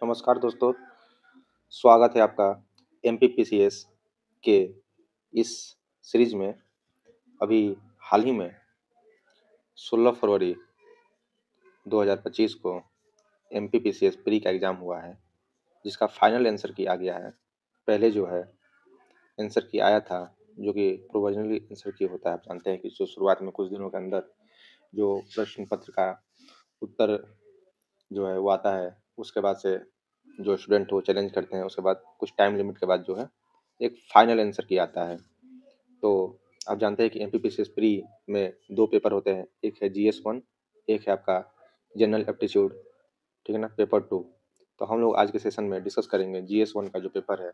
नमस्कार दोस्तों, स्वागत है आपका एमपीपीसीएस के इस सीरीज में। अभी हाल ही में 16 फरवरी 2025 को एमपीपीसीएस प्री का एग्ज़ाम हुआ है, जिसका फाइनल आंसर की आ गया है। पहले जो है आंसर की आया था, जो कि प्रोविजनली आंसर की होता है। आप जानते हैं कि जो शुरुआत में कुछ दिनों के अंदर जो प्रश्न पत्र का उत्तर जो है वो आता है, उसके बाद से जो स्टूडेंट वो चैलेंज करते हैं, उसके बाद कुछ टाइम लिमिट के बाद जो है एक फाइनल आंसर की आता है। तो आप जानते हैं कि एमपीपीसीएस प्री में 2 पेपर होते हैं, एक है जीएस 1, एक है आपका जनरल एप्टीट्यूड, ठीक है ना, पेपर 2। तो हम लोग आज के सेशन में डिस्कस करेंगे जीएस 1 का जो पेपर है,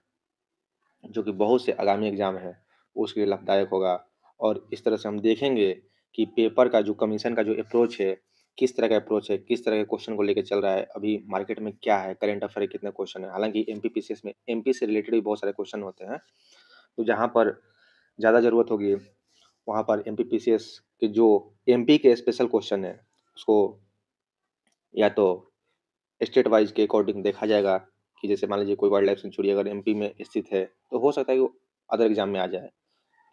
जो कि बहुत से आगामी एग्जाम है उसके लिए लाभदायक होगा। और इस तरह से हम देखेंगे कि पेपर का जो कमीशन का जो अप्रोच है, किस तरह का अप्रोच है, किस तरह के क्वेश्चन को लेके चल रहा है, अभी मार्केट में क्या है, करंट अफेयर के कितने क्वेश्चन है। हालांकि एमपीपीसीएस में एमपी से रिलेटेड भी बहुत सारे क्वेश्चन होते हैं, तो जहाँ पर ज़्यादा ज़रूरत होगी वहाँ पर एमपीपीसीएस के जो एमपी के स्पेशल क्वेश्चन है उसको या तो स्टेट वाइज के अकॉर्डिंग देखा जाएगा, कि जैसे मान लीजिए कोई वाइल्ड लाइफ सेंचुरी अगर एमपी में स्थित है तो हो सकता है कि वो अदर एग्जाम में आ जाए।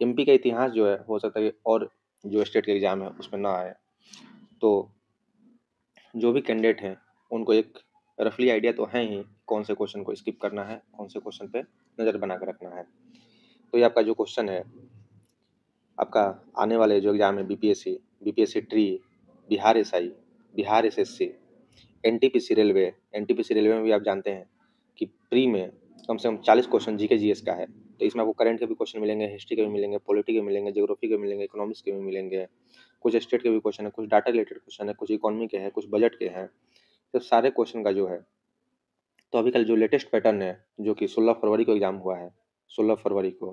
एमपी का इतिहास जो है हो सकता है कि और जो स्टेट के एग्जाम है उसमें ना आए। तो जो भी कैंडिडेट हैं उनको एक रफली आइडिया तो है ही कौन से क्वेश्चन को स्किप करना है, कौन से क्वेश्चन पे नज़र बना कर रखना है। तो ये आपका जो क्वेश्चन है, आपका आने वाले जो एग्जाम है BPSC, BPSC tree, Bihar SI, Bihar SSC, NTPC railway, NTPC railway में भी आप जानते हैं कि प्री में कम से कम 40 क्वेश्चन जीके जीएस का है। तो इसमें आपको करंट के भी क्वेश्चन मिलेंगे, हिस्ट्री के भी मिलेंगे, पॉलिटी के मिलेंगे, ज्योग्राफी के मिलेंगे, इकोनॉमिक्स के भी मिलेंगे, कुछ स्टेट के भी क्वेश्चन है, कुछ डाटा रिलेटेड क्वेश्चन है, कुछ इकोनॉमी के हैं, कुछ बजट के हैं। तो सारे क्वेश्चन का जो है, तो अभी कल जो लेटेस्ट पैटर्न है जो कि 16 फरवरी को एग्जाम हुआ है, 16 फरवरी को,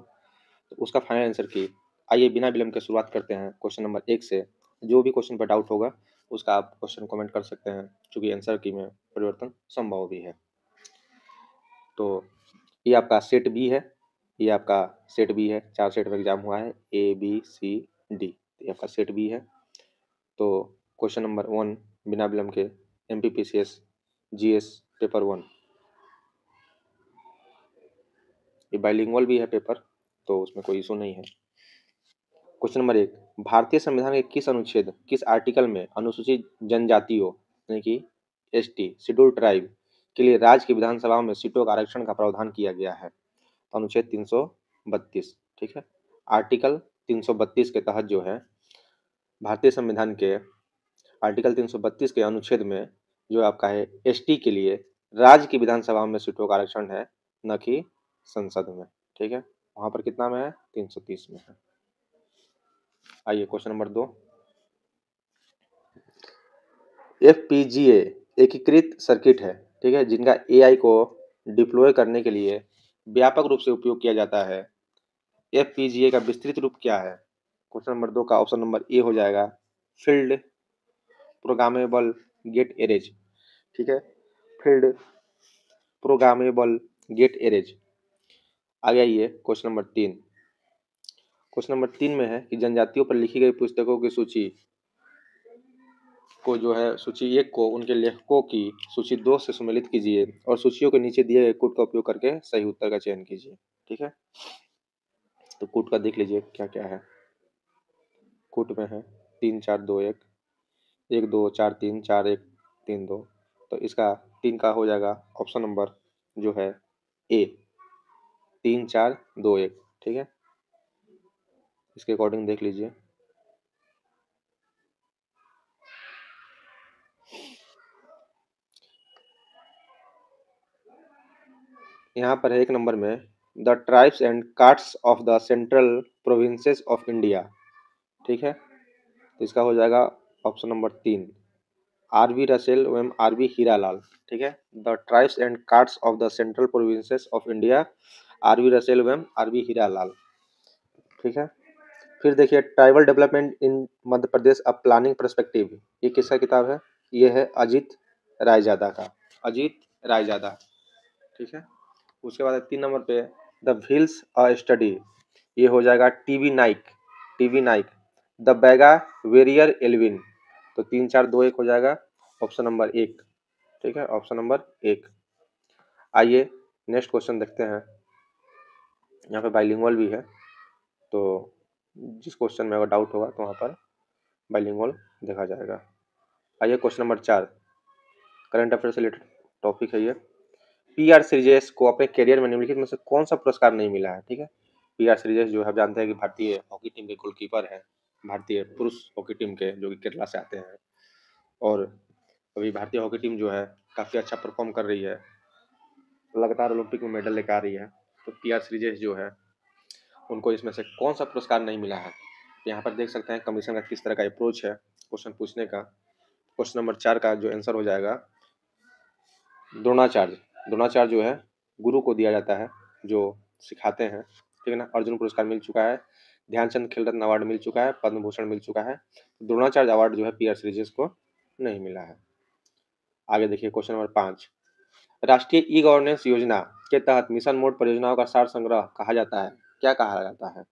तो उसका फाइनल आंसर की आइए बिना विलंब के शुरुआत करते हैं क्वेश्चन नंबर 1 से। जो भी क्वेश्चन पर डाउट होगा उसका आप क्वेश्चन कमेंट कर सकते हैं, क्योंकि आंसर की में परिवर्तन संभव भी है। तो ये आपका सेट बी है, ये आपका सेट बी है, 4 सेट में एग्जाम हुआ है, ए बी सी डी, ये आपका सेट बी है। तो क्वेश्चन नंबर 1 बिना विलंब के एमपीपीसीएस जीएस पेपर 1, ये बाइलिंगुअल भी है पेपर, तो उसमें कोई इशू नहीं है। क्वेश्चन नंबर 1, भारतीय संविधान के किस अनुच्छेद, किस आर्टिकल में अनुसूचित जनजातियों यानी कि एसटी शेड्यूल ट्राइब के लिए राज्य की विधानसभा में सीटों का आरक्षण का प्रावधान किया गया है? तो अनुच्छेद 332, ठीक है। आर्टिकल 332 के तहत जो है भारतीय संविधान के आर्टिकल 332 के अनुच्छेद में जो आपका है एसटी के लिए राज्य की विधानसभा में सीटों का आरक्षण है, न कि संसद में, ठीक है। वहां पर कितना में है? 330 में है। आइए क्वेश्चन नंबर 2, एफपीजीए एकीकृत सर्किट है, ठीक है, जिनका एआई को डिप्लॉय करने के लिए व्यापक रूप से उपयोग किया जाता है। एफपीजीए का विस्तृत रूप क्या है? क्वेश्चन नंबर 2 का ऑप्शन नंबर ए हो जाएगा, फील्ड प्रोग्रामेबल गेट एरेज, ठीक है, फील्ड प्रोग्रामेबल गेट एरेज। आगे आइए क्वेश्चन नंबर 3। क्वेश्चन नंबर 3 में है कि जनजातियों पर लिखी गई पुस्तकों की सूची को जो है सूची 1 को उनके लेखकों की सूची 2 से सम्मिलित कीजिए और सूचियों के नीचे दिए गए कोड का उपयोग करके सही उत्तर का चयन कीजिए, ठीक है। तो कोड का देख लीजिए क्या क्या है। कोड में है 3 4 2 1, 1 2 4 3 4 1 3 2। तो इसका 3 का हो जाएगा ऑप्शन नंबर जो है ए, 3 4 2 1, ठीक है। इसके अकॉर्डिंग देख लीजिए। यहाँ पर है 1 नंबर में, the tribes and castes of the central provinces of India, ठीक है। तो इसका हो जाएगा ऑप्शन नंबर 3, आरवी रसेल एवं आरवी हीरालाल, ठीक है। The tribes and castes of the central provinces of India, R V Russell एवं आरवी हीरालाल, ठीक है। फिर देखिए tribal development in Madhya Pradesh a planning perspective, ये किसका किताब है? ये है अजीत रायजादा का, अजीत रायजादा, ठीक है। उसके बाद 3 नंबर पे द व्हील्स अ स्टडी, ये हो जाएगा TV Naik, TV Naik. The Baiga Verrier Elwin, तो 3 4 2 1 हो जाएगा ऑप्शन नंबर 1, ठीक है, ऑप्शन नंबर 1। आइए नेक्स्ट क्वेश्चन देखते हैं। यहाँ पे बाइलिंगुअल भी है, तो जिस क्वेश्चन में अगर डाउट होगा तो वहाँ पर बाइलिंगुअल देखा जाएगा। आइए क्वेश्चन नंबर 4, करंट अफेयर से रिलेटेड टॉपिक है ये। पीआर श्रीजेश को अपने करियर में निम्नलिखित में से कौन सा पुरस्कार नहीं मिला है? ठीक है, पीआर श्रीजेश जो है आप जानते हैं कि भारतीय हॉकी टीम के गोलकीपर है, भारतीय पुरुष हॉकी टीम के, जो कि केरला से आते हैं। और अभी भारतीय हॉकी टीम जो है काफ़ी अच्छा परफॉर्म कर रही है, लगातार ओलंपिक में मेडल लेकर आ रही है। तो पीआर श्रीजेश जो है उनको इसमें से कौन सा पुरस्कार नहीं मिला है? यहाँ पर देख सकते हैं कमीशन का किस तरह का अप्रोच है क्वेश्चन पूछने का। क्वेश्चन नंबर 4 का जो आंसर हो जाएगा द्रोणाचार्य। द्रोणाचार्य जो है गुरु को दिया जाता है जो सिखाते हैं, ठीक है ना। अर्जुन पुरस्कार मिल चुका है, ध्यानचंद खेल रत्न अवार्ड मिल चुका है, पद्म भूषण मिल चुका है। द्रोणाचार्य अवार्ड जो है पीआर श्रीजेश को नहीं मिला है। आगे देखिए क्वेश्चन नंबर 5, राष्ट्रीय ई गवर्नेंस योजना के तहत मिशन मोड परियोजनाओं का सार संग्रह कहा जाता है, क्या कहा जाता है?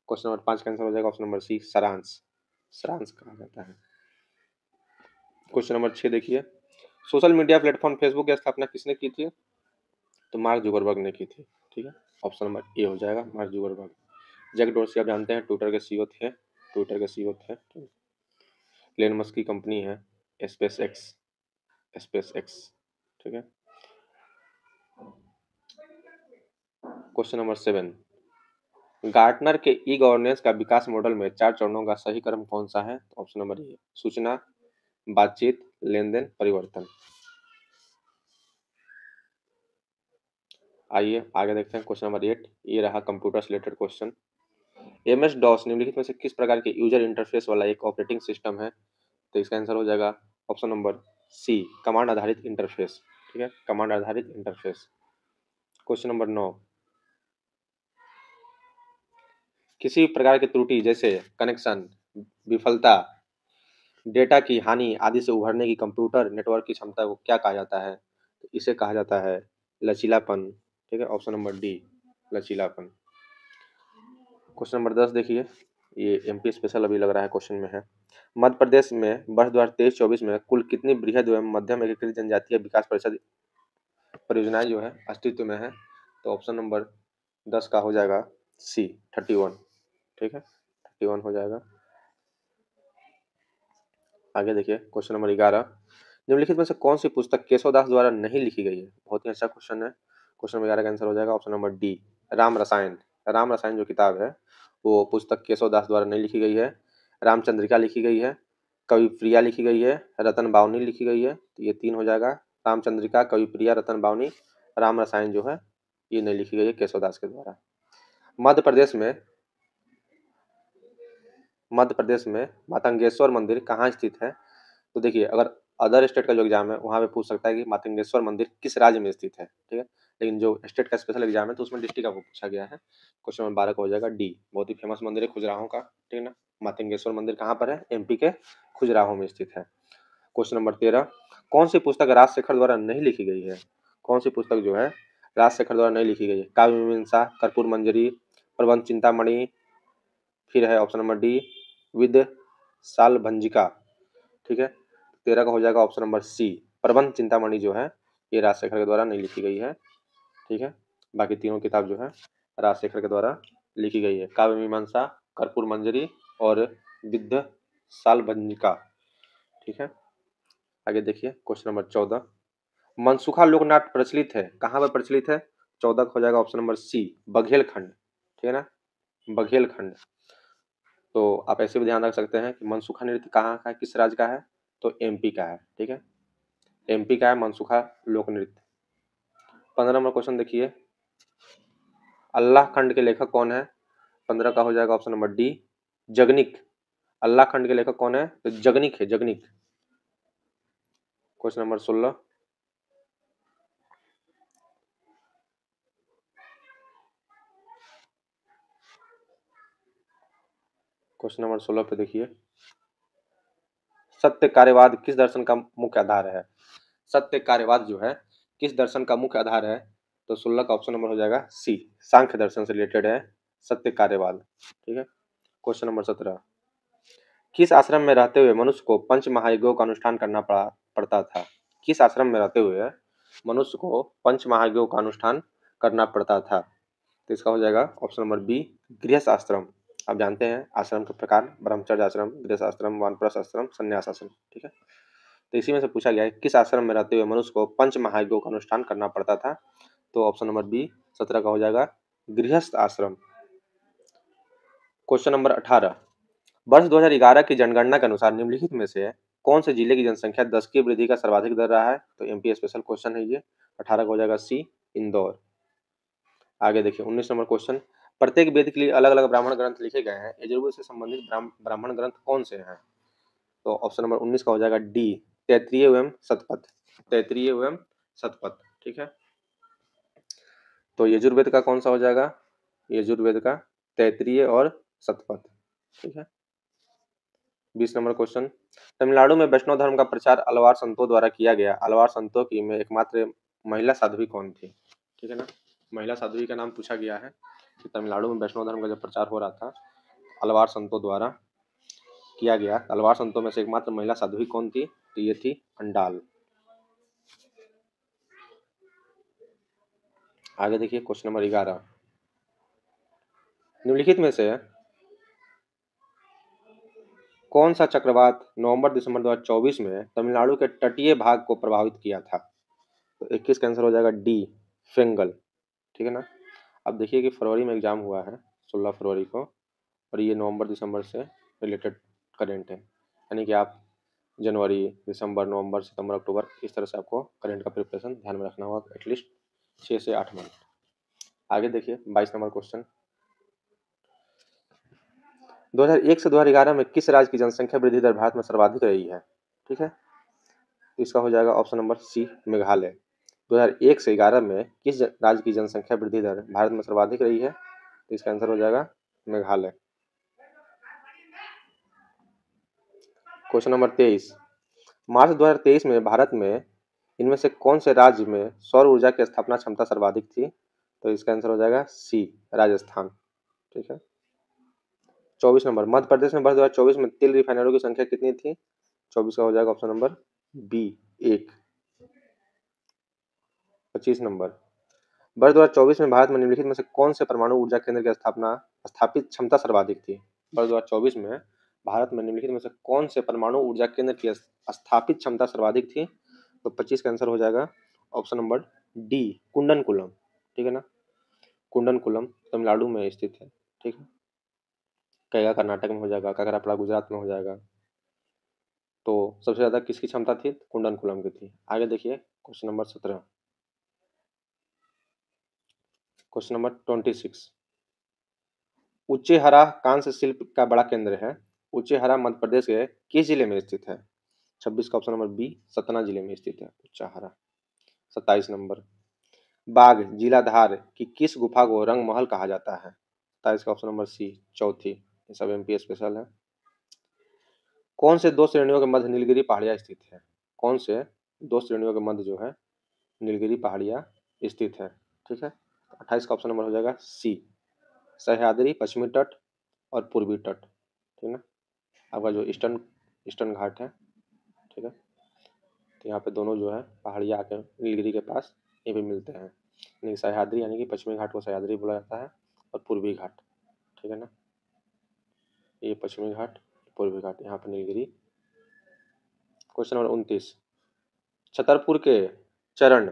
क्वेश्चन नंबर 5 का आंसर हो जाएगा ऑप्शन नंबर सी, सारांश। सारांश कहा जाता है। क्वेश्चन नंबर 6 देखिए, सोशल मीडिया प्लेटफॉर्म फेसबुक की स्थापना किसने की थी? तो मार्क जुकरबर्ग ने की थी, ठीक है। ऑप्शन नंबर ए हो जाएगा, मार्क जुकरबर्ग। जैक डोर्सी आप जानते हैं ट्विटर के सीईओ थे, ट्विटर के सीईओ थे। एलन मस्क की कंपनी है स्पेस एक्स, स्पेस एक्स, ठीक है। क्वेश्चन नंबर 7, गार्टनर के ई गवर्नेंस का विकास मॉडल में 4 चरणों का सही क्रम कौन सा है? ऑप्शन नंबर ए, सूचना, बातचीत, लेन देन, परिवर्तन। आइए आगे देखते हैं क्वेश्चन नंबर 8, ये रहा कंप्यूटर से रिलेटेड क्वेश्चन। एमएस डॉस निम्नलिखित में से किस प्रकार के यूजर इंटरफेस वाला एक ऑपरेटिंग सिस्टम है? तो इसका आंसर हो जाएगा ऑप्शन नंबर सी, कमांड आधारित इंटरफेस, ठीक है, कमांड आधारित इंटरफेस। क्वेश्चन नंबर 9, किसी प्रकार की त्रुटि जैसे कनेक्शन विफलता, डेटा की हानि आदि से उभरने की कंप्यूटर नेटवर्क की क्षमता को क्या कहा जाता है? तो इसे कहा जाता है लचीलापन, ठीक है, ऑप्शन नंबर डी, लचीलापन। क्वेश्चन नंबर 10 देखिए, ये एमपी स्पेशल अभी लग रहा है क्वेश्चन में है। मध्य प्रदेश में वर्ष 2023-24 में कुल कितनी बृहद एवं मध्यम एकीकृत जनजातीय विकास परिषद परियोजनाएं जो है अस्तित्व में है? तो ऑप्शन नंबर 10 का हो जाएगा सी, 31, ठीक है, 31 हो जाएगा। आगे देखिए क्वेश्चन नंबर 11, निम्नलिखित में से कौन सी पुस्तक केशव दास द्वारा नहीं लिखी गई है? बहुत ही अच्छा क्वेश्चन है। क्वेश्चन नंबर 11 का आंसर हो जाएगा ऑप्शन नंबर डी, राम रसायन। राम रसायन जो किताब है वो पुस्तक केशव दास द्वारा नहीं लिखी गई है, रामचंद्रिका लिखी गई है, कवि प्रिया लिखी गई है, रतन बावनी लिखी गई है। तो ये 3 हो जाएगा, रामचंद्रिका, कवि प्रिया, रतन बावनी। राम रसायन जो है ये नहीं लिखी गई है केशव दास के द्वारा। मध्य प्रदेश में मातंगेश्वर मंदिर कहाँ स्थित है? तो देखिए अगर अदर स्टेट का जो एग्जाम है वहाँ पे पूछ सकता है कि मातंगेश्वर मंदिर किस राज्य में स्थित है, ठीक है। लेकिन जो स्टेट का स्पेशल एग्जाम है तो उसमें डिस्ट्रिक्ट आपको पूछा गया है। क्वेश्चन नंबर 12 का हो जाएगा डी, बहुत ही फेमस मंदिर है खुजराहो का, ठीक है ना। मातंगेश्वर मंदिर कहाँ पर है? एमपी के खुजराहो में स्थित है। क्वेश्चन नंबर 13, कौन सी पुस्तक राजशेखर द्वारा नहीं लिखी गई है? कौन सी पुस्तक जो है राजशेखर द्वारा नहीं लिखी गई है? काव्य मीमांसा, कर्पूर मंजरी, प्रबंध चिंतामणि, फिर है ऑप्शन नंबर डी विद साल भंजिका, ठीक है। 13 का हो जाएगा ऑप्शन नंबर सी, प्रबंध चिंतामणि जो है ये राजशेखर के द्वारा नहीं लिखी गई है, ठीक है। बाकी तीनों किताब जो है राजशेखर के द्वारा लिखी गई है, काव्य मीमांसा, कर्पूर मंजरी और विद्य साल भंजिका, ठीक है। आगे देखिए क्वेश्चन नंबर 14, मनसुखा लोकनाट्य प्रचलित है कहाँ पर प्रचलित है? 14 का हो जाएगा ऑप्शन नंबर सी, बघेलखंड, ठीक है ना, बघेलखंड। तो आप ऐसे भी ध्यान रख सकते हैं कि मनसुखा नृत्य कहाँ का है, किस राज्य का है? तो एमपी का है, ठीक है, एमपी का है मनसुखा लोक नृत्य। 15 नंबर क्वेश्चन देखिए, अल्लाह खंड के लेखक कौन है? 15 का हो जाएगा ऑप्शन नंबर डी, जगनिक। अल्लाह खंड के लेखक कौन है? तो जगनिक है, Jagnik. Question number 16, question number 16 पे देखिए, सत्य कार्यवाद किस दर्शन का मुख्य आधार है? सत्य कार्यवाद जो है किस दर्शन का मुख्य आधार है? तो 16 का ऑप्शन नंबर हो जाएगा सी, सांख्य दर्शन से रिलेटेड है सत्य कार्यवाद, ठीक है। क्वेश्चन नंबर 17, किस आश्रम में रहते हुए मनुष्य को पंच महायज्ञों का अनुष्ठान करना पड़ता था? किस आश्रम में रहते हुए मनुष्य को पंच महायज्ञों का अनुष्ठान करना पड़ता था? तो इसका हो जाएगा ऑप्शन नंबर बी, गृहस्थ आश्रम। आप जानते हैं आश्रम के प्रकार, ब्रह्मचर्य आश्रम, गृहस्थ आश्रम, वानप्रस्थ आश्रम, संन्यास आश्रम, ठीक है। तो इसी में से पूछा गया है किस आश्रम में रहते हुए मनुष्य को पंच महायज्ञों का अनुष्ठान करना पड़ता था? तो ऑप्शन नंबर बी 17 का हो जाएगा गृहस्थ आश्रम। क्वेश्चन नंबर 18, वर्ष 2011 की जनगणना के अनुसार निम्नलिखित में से कौन से जिले की जनसंख्या 10 की वृद्धि का सर्वाधिक दर रहा है? तो एमपी स्पेशल क्वेश्चन है ये। 18 का हो जाएगा सी, इंदौर। आगे देखिए 19 नंबर क्वेश्चन, प्रत्येक वेद के लिए अलग अलग ब्राह्मण ग्रंथ लिखे गए हैं, यजुर्वेद से संबंधित ब्राह्मण ग्रंथ कौन से हैं? तो ऑप्शन नंबर 19 का हो जाएगा डी, तैत्तिरीय एवं शतपथ। तैत्तिरीय एवं शतपथ, ठीक है। तो यजुर्वेद का कौन सा हो जाएगा? यजुर्वेद का तैत्तिरीय और शतपथ, ठीक है। 20 नंबर क्वेश्चन, तमिलनाडु में वैष्णव धर्म का प्रचार अलवार संतों द्वारा किया गया, अलवार संतों की में एकमात्र महिला साध्वी कौन थी? ठीक है ना, महिला साध्वी का नाम पूछा गया है कि तमिलनाडु में वैष्णव धर्म का जब प्रचार हो रहा था अलवार संतों द्वारा किया गया, अलवार संतों में से एकमात्र महिला साध्वी कौन थी? तो ये थी अंडाल। आगे देखिए क्वेश्चन नंबर 11, निम्नलिखित में से कौन सा चक्रवात नवंबर दिसंबर 2024 में तमिलनाडु के तटीय भाग को प्रभावित किया था? तो 21 का आंसर हो जाएगा डी, फेंगल, ठीक है ना। अब देखिए कि फरवरी में एग्जाम हुआ है 16 फरवरी को, और ये नवंबर दिसंबर से रिलेटेड करेंट है, यानी कि आप जनवरी, दिसंबर, नवंबर, सितंबर, अक्टूबर, इस तरह से आपको करंट का प्रिपरेशन ध्यान में रखना होगा, एटलीस्ट 6 से 8 मंथ। आगे देखिए 22 नंबर क्वेश्चन, 2001 से 2011 में किस राज्य की जनसंख्या वृद्धि दर भारत में सर्वाधिक रही है? ठीक है, तो इसका हो जाएगा ऑप्शन नंबर सी, मेघालय। 2001 से 11 में किस राज्य की जनसंख्या वृद्धि दर भारत में सर्वाधिक रही है? तो इसका आंसर हो जाएगा मेघालय। क्वेश्चन नंबर 23, मार्च 2023 में भारत में इनमें से कौन से राज्य में सौर ऊर्जा की स्थापना क्षमता सर्वाधिक थी? तो इसका आंसर हो जाएगा सी, राजस्थान, ठीक है। 24 नंबर, मध्य प्रदेश में वर्ष 2024 में तेल रिफाइनरियों की संख्या कितनी थी? 24 का हो जाएगा ऑप्शन नंबर बी, 1। 25 नंबर, वर्ष 2024 में भारत में निम्नलिखित में से कौन से परमाणु ऊर्जा केंद्र की स्थापना स्थापित क्षमता सर्वाधिक थी? वर्ष 2024 में भारत में निम्नलिखित में से कौन से परमाणु ऊर्जा केंद्र की स्थापित क्षमता सर्वाधिक थी? तो 25 का आंसर हो जाएगा ऑप्शन नंबर डी, कुंडनकुलम, ठीक है ना। कुंडनकुलम तमिलनाडु में स्थित है, ठीक है। कईगा कर्नाटक में हो जाएगा, काकरापड़ा गुजरात में हो जाएगा। तो सबसे ज्यादा किसकी क्षमता थी? कुंडनकुलम की थी। आगे देखिए क्वेश्चन नंबर 17, क्वेश्चन नंबर 26, उच्चेहरा कांस्य शिल्प का बड़ा केंद्र है, उच्चेहरा मध्य प्रदेश के किस जिले में स्थित है? 26 का ऑप्शन नंबर बी, सतना जिले में स्थित है उच्चेहरा। 27 नंबर, बाघ जिला धार की किस गुफा को रंग महल कहा जाता है? 27 का ऑप्शन नंबर सी, चौथी। ये सब एमपी स्पेशल है। कौन से दो श्रेणियों के मध्य नीलगिरी पहाड़ियां स्थित है? कौन से दो श्रेणियों के मध्य जो है नीलगिरी पहाड़ियां स्थित है? ठीक है, 28 का ऑप्शन नंबर हो जाएगा सी, सह्याद्री पश्चिमी तट और पूर्वी तट, ठीक है ना। आपका जो ईस्टर्न ईस्टर्न घाट है, ठीक है, तो यहाँ पे दोनों जो है पहाड़ियाँ आके नीलगिरी के पास ये भी मिलते हैं, यानी सह्याद्री यानी कि पश्चिमी घाट को सह्याद्री बोला जाता है और पूर्वी घाट, ठीक है ना, ये पश्चिमी घाट, पूर्वी घाट, यहाँ पर नीलगिरी। क्वेश्चन नंबर 29, छतरपुर के चरण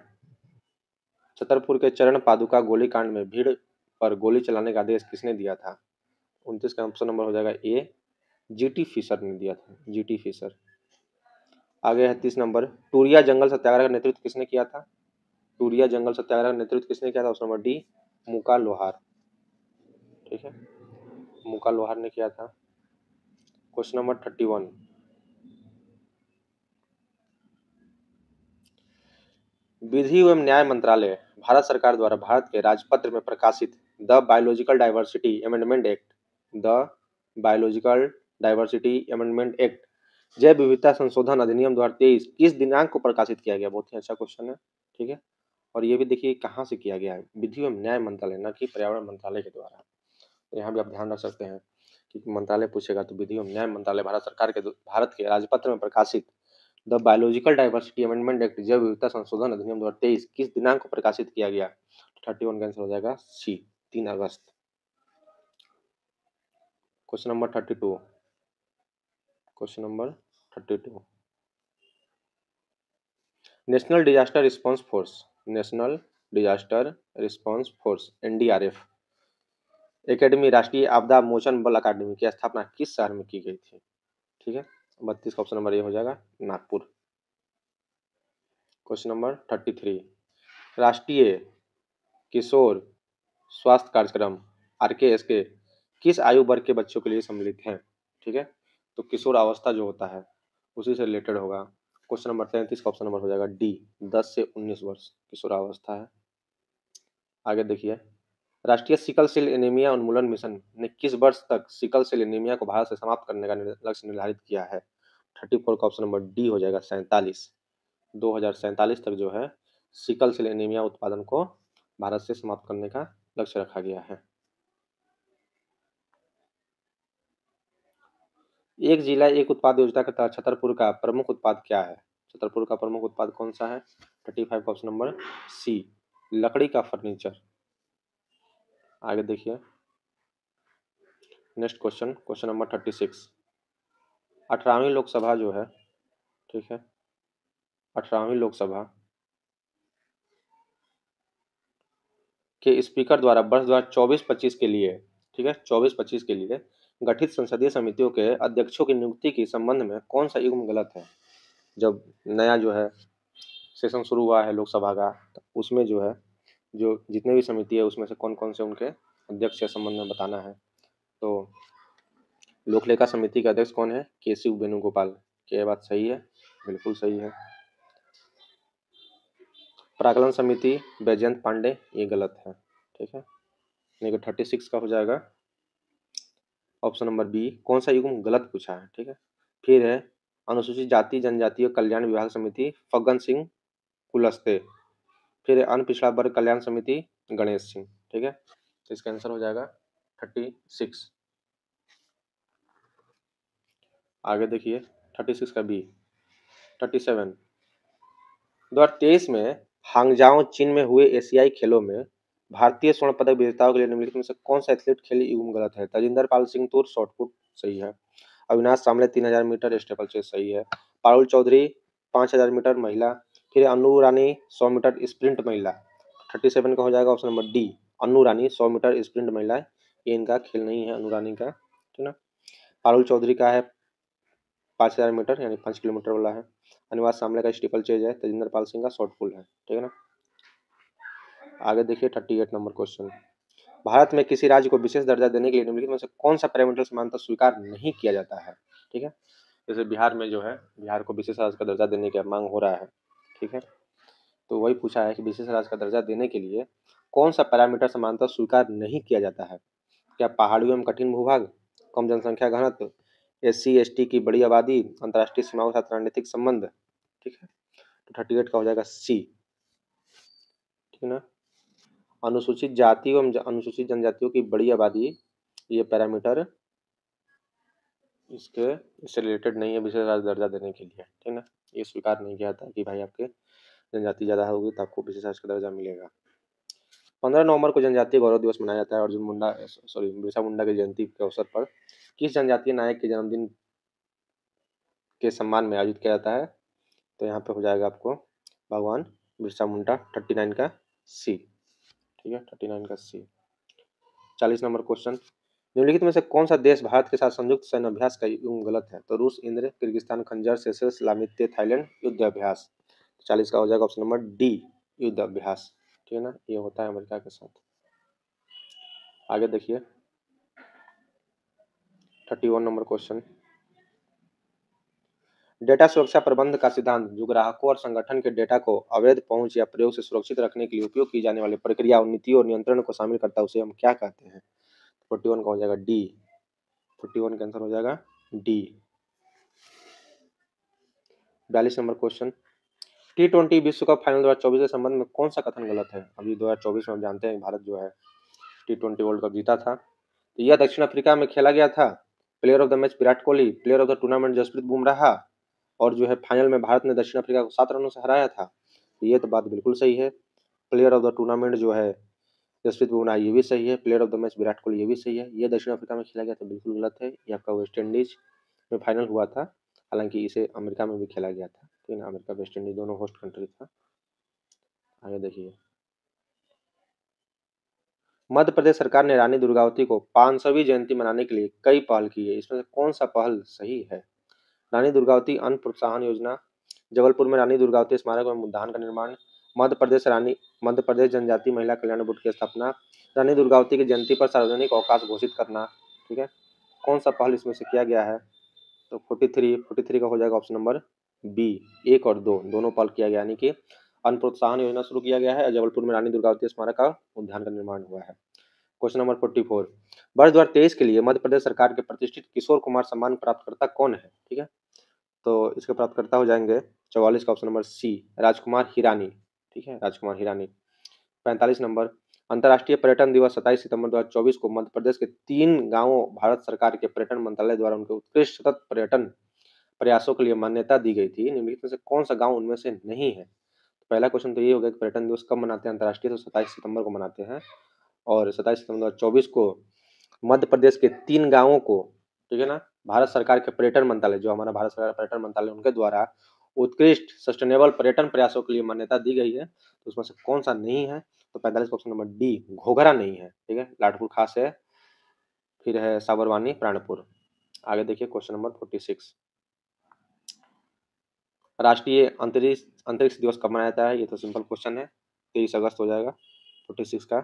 छतरपुर के चरण पादुका गोलीकांड में भीड़ पर गोली चलाने का आदेश किसने दिया था? 29 का ऑप्शन नंबर हो जाएगा ए, जीटी फिशर ने दिया था, जीटी फिशर। आगे है 30 नंबर, टूरिया जंगल सत्याग्रह का नेतृत्व किसने किया था? टूरिया जंगल सत्याग्रह का नेतृत्व किसने किया था? ऑप्शन नंबर डी, मुका लोहार, ठीक है, मुका लोहार ने किया था। क्वेश्चन नंबर 31, विधि एवं न्याय मंत्रालय भारत सरकार द्वारा भारत के राजपत्र में प्रकाशित the biological diversity amendment act, the biological diversity amendment act, जैव विविधता संशोधन अधिनियम 2023 किस दिनांक को प्रकाशित किया गया? बहुत ही अच्छा क्वेश्चन है, ठीक है। और ये भी देखिए कहाँ से किया गया है, विधि एवं न्याय मंत्रालय, न कि पर्यावरण मंत्रालय के द्वारा। तो यहाँ भी आप ध्यान रख सकते हैं कि मंत्रालय पूछेगा तो विधि एवं न्याय मंत्रालय भारत सरकार के भारत के राजपत्र में प्रकाशित the biological diversity amendment act जैव विविधता संशोधन अधिनियम 2023 किस दिनांक को प्रकाशित किया गया? 31 का आंसर हो जाएगा सी, 3 अगस्त। Question number 32। Question number 32। National Disaster Response Force, National Disaster Response Force NDRF academy राष्ट्रीय आपदा मोचन बल अकादमी की स्थापना किस शहर में की गई थी? ठीक है, 32 का ऑप्शन नंबर ए हो जाएगा नागपुर। Question number 33। राष्ट्रीय किशोर स्वास्थ्य कार्यक्रम आरकेएसके किस आयु वर्ग के बच्चों के लिए सम्मिलित है? ठीक है, तो किशोर अवस्था जो होता है उसी से रिलेटेड होगा। क्वेश्चन नंबर 33 का ऑप्शन नंबर हो जाएगा डी, 10 से 19 वर्ष किशोरावस्था है। आगे देखिए, राष्ट्रीय सिकल सेल एनीमिया उन्मूलन मिशन ने किस वर्ष तक सिकल सेल एनीमिया को भारत से समाप्त करने का लक्ष्य निर्धारित किया है? 34 का ऑप्शन नंबर डी हो जाएगा 47। 2047 तक जो है सिकल सेल एनीमिया उत्पादन को भारत से समाप्त करने का लक्ष्य रखा गया है। एक जिला एक उत्पाद योजना के तहत छतरपुर का प्रमुख उत्पाद क्या है? छतरपुर का प्रमुख उत्पाद कौन सा है? 35 का ऑप्शन नंबर सी, लकड़ी का फर्नीचर। आगे देखिए, नेक्स्ट क्वेश्चन, क्वेश्चन नंबर 36। 18वीं लोकसभा जो है, ठीक है, 18वीं लोकसभा के स्पीकर द्वारा वर्ष 2024-25 के लिए, ठीक है, 24-25 के लिए गठित संसदीय समितियों के अध्यक्षों की नियुक्ति के संबंध में कौन सा युग्म गलत है? जब नया जो है सेशन शुरू हुआ है लोकसभा का, तो उसमें जो है जो जितने भी समिति है उसमें से कौन कौन से उनके अध्यक्ष के संबंध में बताना है। तो लोक लेखा समिति के अध्यक्ष कौन है? केशव वेणुगोपाल। क्या ये बात सही है? बिल्कुल सही है। प्राकलन समिति बैजयंत पांडे, ये गलत है। ठीक है, यानी कि 36 का हो जाएगा ऑप्शन नंबर बी। कौन सा युग्म गलत पूछा है? ठीक है, फिर है अनुसूचित जाति जनजातीय कल्याण विभाग समिति फग्गन सिंह कुलस्ते। फिर है अन पिछड़ा वर्ग कल्याण समिति गणेश सिंह। ठीक है, तो इसका आंसर हो जाएगा 36। आगे देखिए 36 का बी। 37। 2023 में हांगजाओ चीन में हुए एशियाई खेलों में भारतीय स्वर्ण पदक विजेताओं के लिए निम्नलिखित में से कौन सा एथलीट खेल युग्म गलत है? तजिंदर पाल सिंह तूर शॉटपुट सही है। अविनाश सामले 3000 मीटर स्टेपल चेस सही है। पारुल चौधरी 5000 मीटर महिला। फिर अनु रानी 100 मीटर स्प्रिंट महिला। 37 का हो जाएगा ऑप्शन नंबर डी, अनु रानी 100 मीटर स्प्रिंट महिला। ये इनका खेल नहीं है अनु रानी का, ठीक ना। पारुल चौधरी का है 5000 मीटर यानी 5 किलोमीटर वाला है। अनिवास सामले का स्टीपल चेज है। तेजिंदर पाल सिंह का शॉर्ट पुल है, ठीक है ना। आगे देखिए 38 नंबर क्वेश्चन। भारत में किसी राज्य को विशेष दर्जा देने के लिए निम्नलिखित में से कौन सा पैरामीटर समानता स्वीकार नहीं किया जाता है? ठीक है, जैसे बिहार में जो है बिहार को विशेष राज्य का दर्जा देने की मांग हो रहा है, ठीक है, तो वही पूछा है कि विशेष राज्य का दर्जा देने के लिए कौन सा पैरामीटर समानता स्वीकार नहीं किया जाता है? क्या पहाड़ियों में कठिन भूभाग, कम जनसंख्या घनत्व, SC ST की बड़ी आबादी, अंतर्राष्ट्रीय सीमाओं के साथ रणनीतिक संबंध। ठीक है, तो 38 का हो जाएगा सी, ठीक है ना। अनुसूचित जाति एवं अनुसूचित जनजातियों की बड़ी आबादी, ये पैरामीटर इससे रिलेटेड नहीं है विशेष राज्य दर्जा देने के लिए, ठीक ना। ये स्वीकार नहीं किया जाता कि भाई आपके जनजाति ज़्यादा होगी तो आपको विशेष राज्य का दर्जा मिलेगा। 15 नवंबर को जनजातीय गौरव दिवस मनाया जाता है अर्जुन मुंडा बिरसा मुंडा की जयंती के अवसर पर किस जनजातीय नायक के जन्मदिन के सम्मान में आयोजित किया जाता है? तो यहाँ पे हो जाएगा आपको भगवान बिरसा मुंडा। 39 का सी, ठीक है, 39 का सी। 40 नंबर क्वेश्चन। निम्नलिखित में से कौन सा देश भारत के साथ संयुक्त सैन्य अभ्यास का युग्म गलत है? तो रूस, इंद्र, किर्गिस्तान, खंजर, सेशल्स, लामित्य, थाईलैंड युद्ध अभ्यास। 40 का हो जाएगा ऑप्शन नंबर डी, युद्ध अभ्यास, ठीक है ना, ये होता है अमेरिका के साथ। आगे देखिए 31 नंबर क्वेश्चन। डेटा सुरक्षा प्रबंध का सिद्धांत जो ग्राहकों और संगठन के डेटा को अवैध पहुंच या प्रयोग से सुरक्षित रखने के लिए उपयोग की जाने वाली प्रक्रिया और नीतियों और नियंत्रण को शामिल करता है, उसे हम क्या कहते हैं? 41 का हो जाएगा डी, 41 का आंसर हो जाएगा डी। 42 number question. T20 विश्व कप फाइनल 2024 के संबंध में कौन सा कथन गलत है? अभी 2024 में हम जानते हैं भारत जो है T20 वर्ल्ड कप जीता था, तो यह दक्षिण अफ्रीका में खेला गया था। Player of the match Virat Kohli, player of the tournament Jasprit Bumrah और जो है फाइनल में भारत ने दक्षिण अफ्रीका को 7 रनों से हराया था। ये तो बात बिल्कुल सही है। प्लेयर ऑफ द टूर्नामेंट जो है जसप्रीत बुमराह, ये भी सही है। Player of the match Virat Kohli, ये भी सही है। ये दक्षिण अफ्रीका में खेला गया तो बिल्कुल गलत है। ये आपका वेस्ट इंडीज में फाइनल हुआ था, हालांकि इसे अमेरिका में भी खेला गया था। ठीक है, अमेरिका वेस्ट इंडीज दोनों होस्ट कंट्री था। आगे देखिए, मध्य प्रदेश सरकार ने रानी दुर्गावती को 500वीं जयंती मनाने के लिए कई पहल की है, इसमें से कौन सा पहल सही है? रानी दुर्गावती अन्न प्रोत्साहन योजना, जबलपुर में रानी दुर्गावती स्मारक एवं उद्यान का निर्माण, मध्य प्रदेश जनजातीय महिला कल्याण बोर्ड की स्थापना, रानी दुर्गावती की जयंती पर सार्वजनिक अवकाश घोषित करना। ठीक है, कौन सा पहल इसमें से किया गया है? तो 43 का हो जाएगा ऑप्शन नंबर बी। 1 और 2 दोनों पहल किया गया, यानी कि अन्न प्रोत्साहन योजना शुरू किया गया है और जबलपुर में रानी दुर्गावती स्मारक का उद्यान का निर्माण हुआ है। क्वेश्चन नंबर 44, वर्ष 2023 के लिए मध्य प्रदेश सरकार के प्रतिष्ठित किशोर कुमार सम्मान प्राप्तकर्ता कौन है? ठीक है, तो इसके प्राप्तकर्ता हो जाएंगे 44 का ऑप्शन नंबर सी, राजकुमार हिरानी। ठीक है, राजकुमार हिरानी। 45 नंबर, अंतर्राष्ट्रीय पर्यटन दिवस 27 सितंबर 2024 को मध्य प्रदेश के 3 गांवों भारत सरकार के पर्यटन मंत्रालय द्वारा उनके उत्कृष्ट सतत पर्यटन प्रयासों के लिए मान्यता दी गई थी। निम्नलिखित में से कौन सा गांव उनमें से नहीं है? पहला क्वेश्चन तो ये हो गया कि पर्यटन दिवस कब मनाते हैं अंतर्राष्ट्रीय? तो 27 सितंबर को मनाते हैं, और 27 सितंबर 2024 को मध्य प्रदेश के 3 गांवों को, ठीक है ना, भारत सरकार के पर्यटन मंत्रालय, जो हमारा भारत सरकार पर्यटन मंत्रालय, उनके द्वारा उत्कृष्ट सस्टेनेबल पर्यटन प्रयासों के लिए मान्यता दी गई है। तो उसमें से कौन सा नहीं है? तो 45 ऑप्शन नंबर डी, घोघरा नहीं है। ठीक है, लाडपुर खास है, फिर है साबरवानी, प्राणपुर। आगे देखिए क्वेश्चन नंबर 46, राष्ट्रीय अंतरिक्ष अंतरिक्ष दिवस कब मनाया जाता है? ये तो सिंपल क्वेश्चन है, 23 अगस्त हो जाएगा 46 का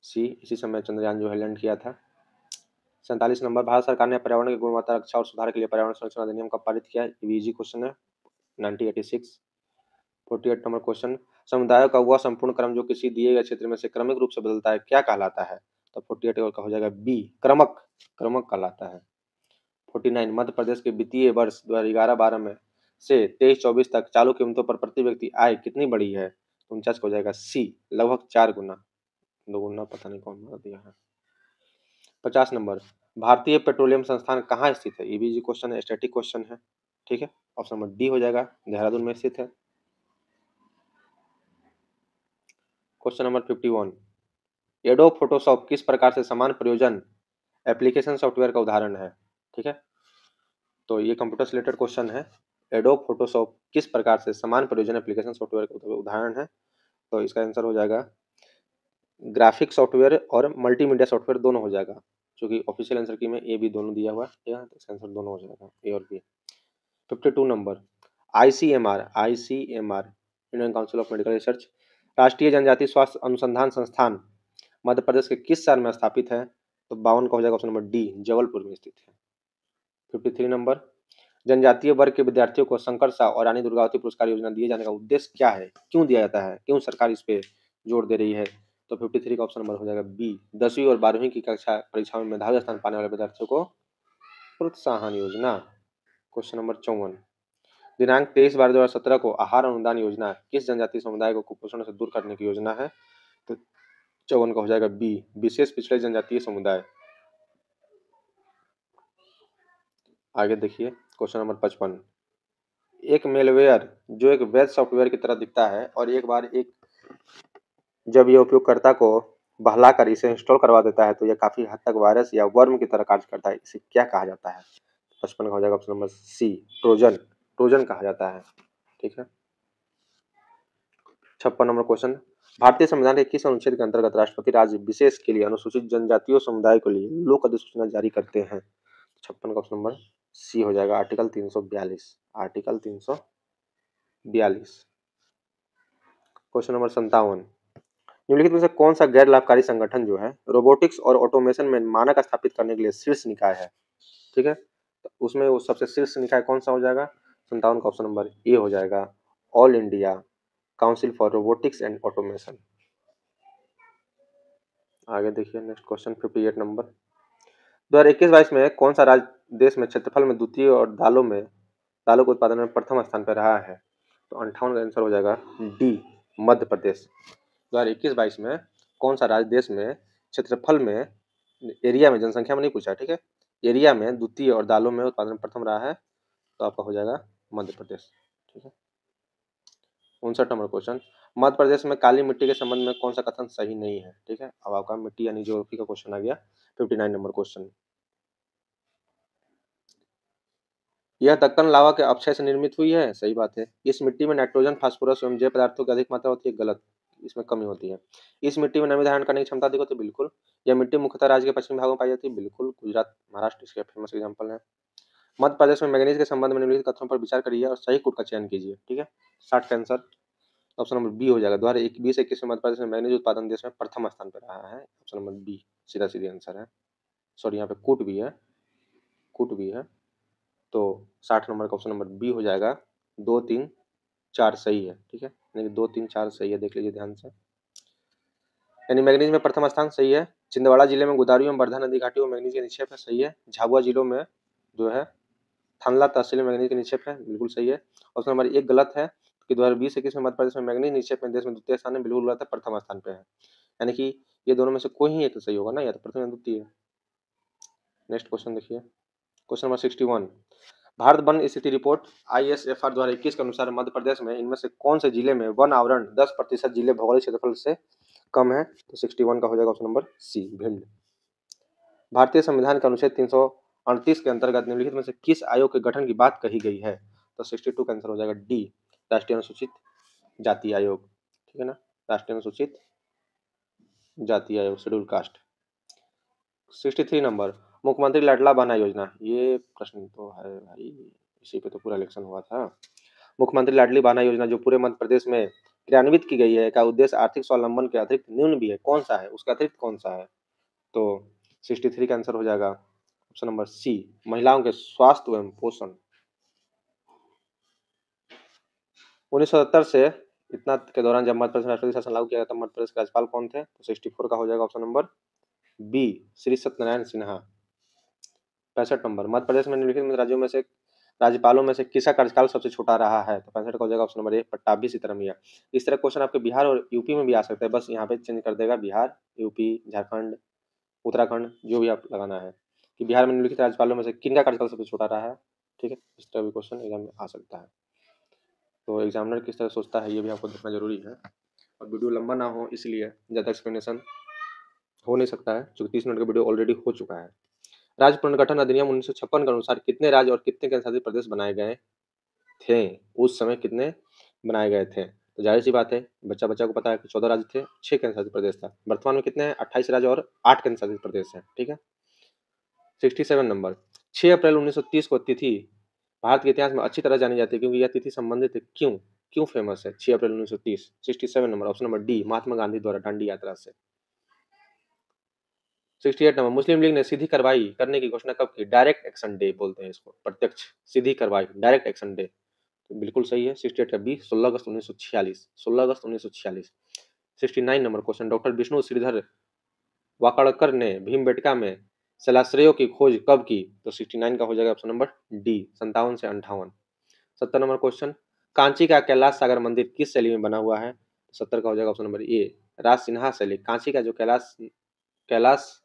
सी। इसी समय चंद्रयान जो है लैंड किया था। 47 नंबर, भारत सरकार ने पर्यावरण की गुणवत्ता रक्षा और सुधार के लिए पर्यावरण संरक्षण अधिनियम कब पारित किया है? ये इजी क्वेश्चन है, 1986। 48 नंबर क्वेश्चन, समुदाय का वह संपूर्ण क्रम जो किसी दिए गए क्षेत्र में से क्रमिक रूप से बदलता है क्या कहलाता है? तो 48 का हो जाएगा बी, क्रमक, क्रमक कहलाता है। 49, मध्य प्रदेश के वित्तीय वर्ष 2011-12 में से 23-24 तक चालू कीमतों पर प्रति व्यक्ति आय कितनी बढ़ी है? 49 का हो जाएगा सी, लगभग 4 गुना, 2 गुना पता नहीं कौन दिया है। 50 नंबर, भारतीय पेट्रोलियम संस्थान कहाँ स्थित है? ये भी इजी क्वेश्चन है, स्टैटिक क्वेश्चन है। ठीक है, ऑप्शन नंबर डी हो जाएगा, देहरादून में स्थित है। क्वेश्चन नंबर 51, एडोब फोटोशॉप किस प्रकार से समान प्रयोजन एप्लीकेशन सॉफ्टवेयर का उदाहरण है? ठीक है, तो ये कंप्यूटर से रिलेटेड क्वेश्चन है। एडोब फोटोशॉप किस प्रकार से समान प्रयोजन एप्लीकेशन सॉफ्टवेयर का उदाहरण है? तो इसका आंसर हो जाएगा ग्राफिक सॉफ्टवेयर और मल्टीमीडिया सॉफ्टवेयर दोनों हो जाएगा, क्योंकि ऑफिशियल आंसर की में ए भी दोनों दिया हुआ है। ठीक है, तो इसका आंसर दोनों हो जाएगा, ए और B. 52 number, ICMR Indian Council of Medical Research राष्ट्रीय जनजातीय स्वास्थ्य अनुसंधान संस्थान मध्य प्रदेश के किस शहर में स्थापित है? तो 52 का हो जाएगा ऑप्शन नंबर डी, जबलपुर में स्थित है। 53 नंबर, जनजातीय वर्ग के विद्यार्थियों को शंकर शाह और रानी दुर्गावती पुरस्कार योजना दिए जाने का उद्देश्य क्या है? क्यों दिया जाता है? क्यों सरकार इस पे जोर दे रही है? तो 53 का ऑप्शन नंबर हो जाएगा बी, 10वीं और 12वीं की कक्षा परीक्षाओं में मेधावी स्थान पाने वाले विद्यार्थियों को प्रोत्साहन योजना। क्वेश्चन नंबर 54, दिनांक 23/12/2017 को आहार अनुदान योजना किस जनजातीय समुदाय को कुपोषण से दूर करने की योजना है? तो 54 का हो जाएगा बी, विशेष पिछड़े जनजातीय समुदाय। आगे देखिए क्वेश्चन नंबर 55, एक मेलवेयर जो एक वैध सॉफ्टवेयर की तरह दिखता है और एक बार जब ये उपयोगकर्ता को बहलाकर इसे इंस्टॉल करवा देता है तो यह काफी हद तक वायरस या वर्म की तरह कार्य करता है, इसे क्या कहा जाता है? 55 का हो जाएगा option number C, Trojan, Trojan कहा जाता है। ठीक है, 56 नंबर क्वेश्चन, भारतीय संविधान के किस अनुच्छेद के अंतर्गत राष्ट्रपति राज्य विशेष के लिए अनुसूचित जनजातियों समुदाय के लिए लोक अधिसूचना जारी करते हैं? 56 का ऑप्शन नंबर सी हो जाएगा, आर्टिकल 342, आर्टिकल 342। क्वेश्चन नंबर 57, निम्नलिखित में से कौन सा गैर लाभकारी संगठन जो है रोबोटिक्स और ऑटोमेशन में मानक स्थापित करने के लिए शीर्ष निकाय है? ठीक है, तो उसमें वो सबसे शीर्ष निकाय कौन सा हो जाएगा? 57 का ऑप्शन नंबर ए हो जाएगा, all India council for robotics and automation. आगे देखिए नेक्स्ट क्वेश्चन 58 नंबर, 2021-22 में कौन सा राज्य देश में क्षेत्रफल में द्वितीय और दालों के उत्पादन में प्रथम स्थान पर रहा है? तो 58 का आंसर हो जाएगा डी, मध्य प्रदेश। 2021-22 में कौन सा राज्य देश में क्षेत्रफल में, एरिया में, जनसंख्या में नहीं पूछा, ठीक है, एरिया में द्वितीय और दालों में उत्पादन प्रथम रहा है? तो आपका हो जाएगा मध्य प्रदेश। ठीक है। 59 नंबर क्वेश्चन, मध्य प्रदेश में काली मिट्टी के संबंध में कौन सा कथन सही नहीं है। ठीक है, अब आपका मिट्टी यानी ज्योग्राफी का क्वेश्चन आ गया। 59 नंबर क्वेश्चन, यह दक्कन लावा के अक्षय से निर्मित हुई है। सही बात है। इस मिट्टी में नाइट्रोजन, फास्फोरस एवं जैव पदार्थों की अधिक मात्रा होती है। गलत, इसमें कमी होती है। इस मिट्टी में नमी धारण करने की क्षमता अधिक होती है। बिल्कुल। यह मिट्टी मुख्यतः राज्य के पश्चिमी भागों में पाई जाती है। बिल्कुल, गुजरात, महाराष्ट्र इसके फेमस एग्जाम्पल है। मध्य प्रदेश में मैंगनीज के संबंध में निम्नलिखित कथनों पर विचार करिए और सही कूट का चयन कीजिए। ठीक है, 60 का आंसर ऑप्शन नंबर बी हो जाएगा। 2021 में मध्य प्रदेश में मैंगनीज उत्पादन देश में प्रथम स्थान पर रहा है। ऑप्शन नंबर बी सीधा सीधी आंसर है। सॉरी, यहाँ पे कूट भी है, कूट भी है। तो 60 नंबर का ऑप्शन नंबर बी हो जाएगा। 2, 3, 4 सही है। ठीक है, यानी 2, 3, 4 सही है, देख लीजिए ध्यान से। यानी मैग्नीज में प्रथम स्थान सही है। छिंदवाड़ा जिले में गोदावरी एवं वर्धा नदी घाटी में मैग्नीज के निक्षेप है। सही है। झाबुआ जिलों में जो है थानला तहसील में मैग्नीज के निक्षेप है। बिल्कुल सही है। ऑप्शन नंबर एक गलत है कि 2020-21 में मध्य प्रदेश में मैग्नीज निक्षेप में देश में द्वितीय स्थान है। बिल्कुल गलत है, प्रथम स्थान पे है। यानी कि ये दोनों में से कोई ही एक सही होगा ना, या तो प्रथम या द्वितीय। नेक्स्ट क्वेश्चन देखिए, क्वेश्चन नंबर 61, भारत वन स्थिति रिपोर्ट ISFR 2021 के अनुसार मध्य प्रदेश में इनमें से कौन से जिले में वन आवरण 10% जिले भौगोलिक क्षेत्रफल से कम है। तो 61 का हो जाएगा ऑप्शन नंबर सी, भिंड। भारतीय संविधान के अनुच्छेद 338 के अंतर्गत निम्नलिखित में से किस आयोग के गठन की बात कही गई है। तो 62 का आंसर हो जाएगा डी, राष्ट्रीय अनुसूचित जाति आयोग। ठीक है ना, राष्ट्रीय अनुसूचित जाति आयोग, शेड्यूल कास्ट। 63 नंबर, मुख्यमंत्री लाडला बहना योजना, ये प्रश्न तो है भाई, इसी पे तो पूरा इलेक्शन हुआ था। मुख्यमंत्री लाडली बहना योजना जो पूरे मध्य प्रदेश में क्रियान्वित की गई है, का उद्देश्य आर्थिक स्वावलंबन के अतिरिक्त न्यून भी है। कौन सा है, उसका अतिरिक्त कौन सा है। तो 63 का आंसर हो जाएगा ऑप्शन नंबर सी, महिलाओं के स्वास्थ्य एवं पोषण। 1970 से इतना के दौरान जब मध्य प्रदेश में राष्ट्रपति शासन लागू किया गया तब मध्य प्रदेश के राज्यपाल कौन थे। तो 64 का हो जाएगा option number B, Shri Satyanarayan Sinha. 65 number, Madhya Pradesh में निम्नलिखित राज्यों में से राज्यपालों में से किसका कार्यकाल सबसे छोटा रहा है। तो 65 का हो जाएगा option number A, Pattabhi Sitaramayya. इस तरह क्वेश्चन आपके बिहार और यूपी में भी आ सकता है, बस यहाँ पे चेंज कर देगा बिहार, यूपी, झारखंड, उत्तराखंड, जो भी आप लगाना है कि बिहार में निम्नलिखित राज्यपालों में से किनका कार्यकाल सबसे छोटा रहा है। ठीक है, इस तरह भी क्वेश्चन एग्जाम में आ सकता है। तो एग्जामिनर किस तरह सोचता है ये भी आपको देखना जरूरी है, और वीडियो लंबा ना हो इसलिए ज़्यादा एक्सप्लेनेशन हो नहीं सकता है, क्योंकि 30 मिनट का वीडियो ऑलरेडी हो चुका है। राज्य पुनर्गठन अधिनियम 1956 के अनुसार कितने राज्य और कितने केंद्र शासित प्रदेश बनाए गए थे। उस समय कितने बनाए गए थे। तो जाहिर सी बात है, बच्चा बच्चा को पता है कि 14 राज्य थे, 6 केंद्र शासित प्रदेश था। वर्तमान में कितने हैं, 28 राज्य और 8 केंद्र शासित प्रदेश हैं। ठीक है। 67 नंबर, 6 अप्रैल 1930 को तिथि भारत के इतिहास में अच्छी तरह जानी जाती है, क्योंकि यह तिथि संबंधित है। क्यों क्यों फेमस है 6 अप्रैल 1930। 67 number, option number D, Mahatma Gandhi द्वारा दांडी यात्रा से। 68 नंबर, मुस्लिम लीग ने सीधी कार्रवाई करने की घोषणा कब की। डायरेक्ट एक्शन डे बोलते हैं इसको, प्रत्यक्ष सीधी कार्रवाई, डायरेक्ट एक्शन डे। तो बिल्कुल सही है, 68 का बी, 16 अगस्त 1946, 16 अगस्त 1946। 69 number question, doctor Vishnu Shridhar Wakankar ने भीमबेटका में शैलाश्रयों की खोज कब की। तो 69 का हो जाएगा ऑप्शन नंबर डी, 57 से 58। 70 नंबर क्वेश्चन, कांची का कैलाश सागर मंदिर किस शैली में बना हुआ है। 70 का हो जाएगा ऑप्शन नंबर ए, राज सिन्हा शैली। कांची का जो कैलाश कैलाश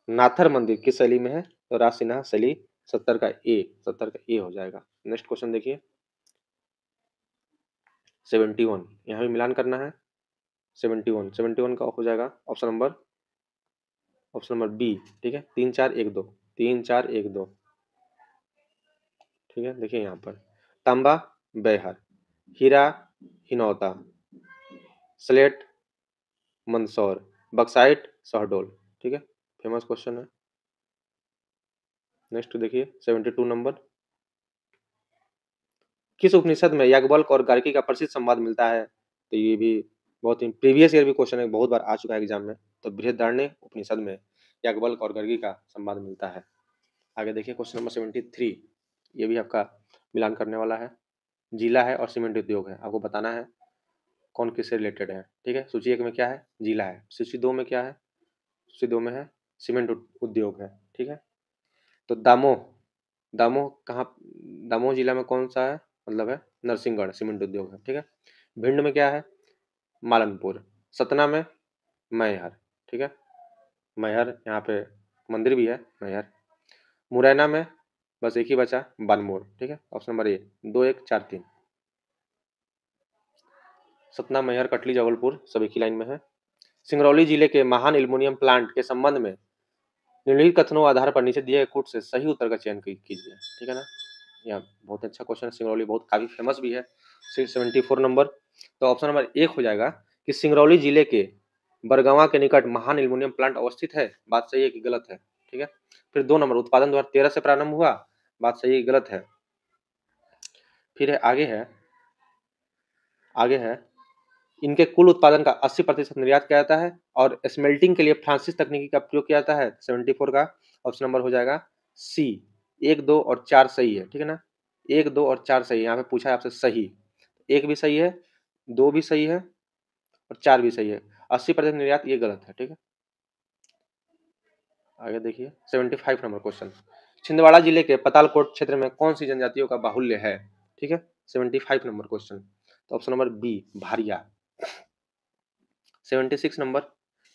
नाथर मंदिर किस शैली में है। तो राज सिन्हा शैली। 70 का ए, 70 का ए हो जाएगा। नेक्स्ट क्वेश्चन देखिए, 71, यहाँ भी मिलान करना है। 71 का हो जाएगा ऑप्शन नंबर बी। ठीक है, 3 4 1 2, 3 4 1 2। ठीक है, देखिए यहाँ पर तांबा बैहर, हीरा हिनौता, स्लेट मंदसौर, बक्साइट शहडोल। ठीक है, फेमस क्वेश्चन है। नेक्स्ट देखिए 72 नंबर, किस उपनिषद में याज्ञवल्क्य और गार्गी का प्रसिद्ध संवाद मिलता है। तो ये भी बहुत ही प्रीवियस ईयर भी क्वेश्चन है, बहुत बार आ चुका है एग्जाम में। तो बृहदारण्य उपनिषद में याज्ञवल्क्य और गार्गी का संवाद मिलता है। आगे देखिए क्वेश्चन नंबर 73, ये भी आपका मिलान करने वाला है। जिला है और सीमेंट उद्योग है, आपको बताना है कौन किससे रिलेटेड है। ठीक है, सूची 1 में क्या है, जिला है। सूची 2 में क्या है, सूची 2 में है सीमेंट उद्योग है। ठीक है, तो दामोह, दामोह कहाँ, दामोह जिला में कौन सा है, मतलब है नरसिंहगढ़, सीमेंट उद्योग है। ठीक है, भिंड में क्या है, मालनपुर। सतना में मैहर। ठीक है, मैहर यहाँ पे मंदिर भी है मैहर। मुरैना में बस एक ही बचा, बनमोर। ठीक है, option number A 2143। Satna, Maihar, कटली, जबलपुर सब एक ही लाइन में है। सिंगरौली जिले के महान एल्युमिनियम प्लांट के संबंध में निम्नलिखित कथनों के आधार पर नीचे दिए गए कूट से सही उत्तर का चयन कीजिए। ठीक है ना, यह बहुत अच्छा क्वेश्चन है। सिंगरौली बहुत काफी फेमस भी है। 674 नंबर। तो ऑप्शन नंबर एक हो जाएगा कि सिंगरौली जिले के बरगवा के निकट महान एल्युमिनियम प्लांट अवस्थित है। बात सही है कि गलत है? ठीक है, फिर 2 नंबर, उत्पादन 2013 से प्रारंभ हुआ। बात सही है कि गलत है? फिर है आगे है इनके कुल उत्पादन का 80% निर्यात किया जाता है और स्मेल्टिंग के लिए फ्रांसिस तकनीकी का प्रयोग किया जाता है। 74 का ऑप्शन नंबर हो जाएगा सी। 1, 2 और 4 सही है। ठीक है ना, 1, 2 और 4 सही है। यहाँ पे पूछा है आपसे सही, 1 भी सही है, 2 भी सही है और 4 भी सही है। 80% निर्यात ये गलत है। ठीक है, आगे देखिए 75 नंबर क्वेश्चन। छिंदवाड़ा जिले के पतालकोट क्षेत्र में कौन सी जनजातियों का बाहुल्य है? ठीक है, 75 नंबर क्वेश्चन। तो option number B, Bharia. 76 number,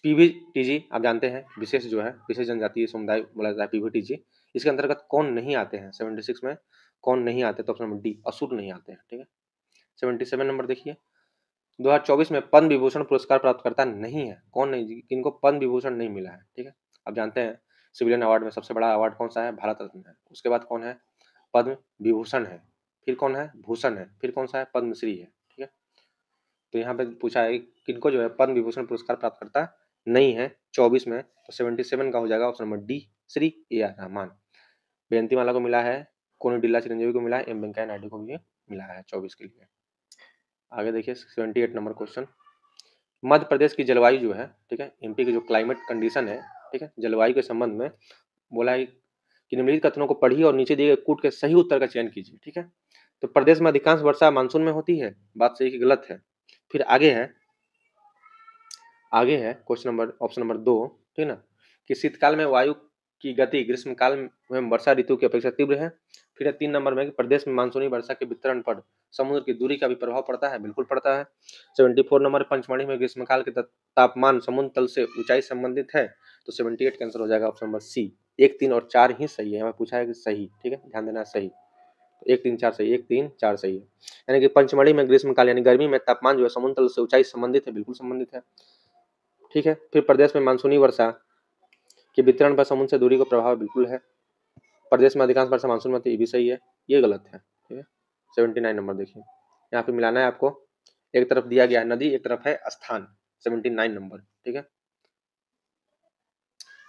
PVTG आप जानते हैं विशेष जो है विशेष जनजातीय समुदाय बोला जाता है पीवीटीजी। इसके अंतर्गत कौन नहीं आते हैं? 76 में कौन नहीं आते? तो ऑप्शन नंबर डी, असुर नहीं आते हैं। ठीक है, 77 नंबर देखिए, 2024 में पद्म विभूषण पुरस्कार प्राप्तकर्ता नहीं है। कौन नहीं, किनको पद्म विभूषण नहीं मिला है? ठीक है, आप जानते हैं सिविलियन अवार्ड में सबसे बड़ा अवार्ड कौन सा है? भारत रत्न है। उसके बाद कौन है? पद्म विभूषण है। फिर कौन है? भूषण है। फिर कौन सा है? पद्मश्री है। ठीक है, तो यहाँ पे पूछा है किनको जो है पद्म विभूषण पुरस्कार प्राप्त करता नहीं है 24 में। तो 77 का हो जाएगा option number D, Shri A R Rahman. बेंतीमाला को मिला है, कोनिडिल्ला चिरंजीवी को मिला है, एम वेंकैया नायडू को भी मिला है 24 के लिए। आगे देखिए 78 नंबर क्वेश्चन। मध्य प्रदेश की जलवायु जो है, ठीक है, एमपी की जो क्लाइमेट कंडीशन है, ठीक है, जलवायु के संबंध में बोला है कि निम्नलिखित कथनों को पढ़िए और नीचे दिए गए कूट के सही उत्तर का चयन कीजिए। ठीक है, तो प्रदेश में अधिकांश वर्षा मानसून में होती है। बात सही कि गलत है? फिर आगे है क्वेश्चन नंबर ऑप्शन नंबर 2। ठीक है ना, कि शीतकाल में वायु की गति ग्रीष्मकाल में वर्षा ऋतु की अपेक्षा तीव्र है। फिर 3 नंबर में कि प्रदेश में मानसूनी वर्षा के वितरण पर समुद्र की दूरी का भी प्रभाव पड़ता है। बिल्कुल पड़ता है। 74 नंबर, पंचमढ़ी में ग्रीष्मकाल के तापमान समुद्र तल से ऊंचाई संबंधित है। तो 78 का आंसर हो जाएगा ऑप्शन नंबर सी। 1, 3 और 4 ही सही है। यहाँ पूछा है कि सही। ठीक है, ध्यान देना, सही। 1, 3, 4 सही, 1, 3, 4 सही है। यानी कि पंचमढ़ी में ग्रीष्मकाल यानी गर्मी में तापमान जो है समुद्र तल से ऊंचाई संबंधित है। बिल्कुल संबंधित है। ठीक है, फिर प्रदेश में मानसूनी वर्षा के वितरण पर समुद्र से दूरी का प्रभाव बिल्कुल है। प्रदेश में अधिकांश वर्षा मानसून में होती है, ये भी सही है, ये गलत है। ठीक है, 79 नंबर देखिए, यहाँ पे मिलाना है आपको। एक तरफ दिया गया है नदी, एक तरफ है स्थान। 79 नंबर। ठीक है,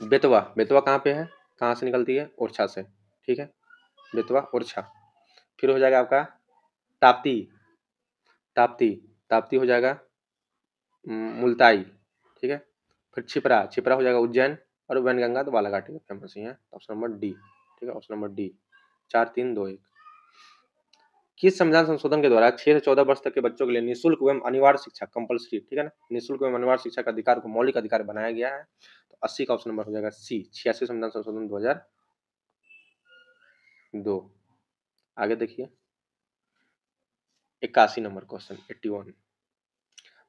बेतवा, बेतवा कहाँ पे है, कहाँ से निकलती है? ओरछा से। ठीक है, बेतवा ओरछा। फिर हो जाएगा आपका ताप्ती, ताप्ती, ताप्ती हो जाएगा मुल्ताई। ठीक है, फिर छिपरा, छिपरा हो जाएगा उज्जैन। और वैनगंगा तो बालाघाट के फेमस ही है। Option number D. ठीक है, ऑप्शन नंबर डी। 4, 3, 2, 1। किस संविधान संशोधन के द्वारा 6 से 14 वर्ष तक के बच्चों के लिए निःशुल्क एवं अनिवार्य शिक्षा, कंपलसरी, ठीक है ना, निःशुल्क एवं अनिवार्य शिक्षा का अधिकार को मौलिक अधिकार बनाया गया है? तो 80 का ऑप्शन नंबर हो जाएगा सी, 86 संविधान संशोधन 2002। आगे देखिए 81 नंबर क्वेश्चन, 81।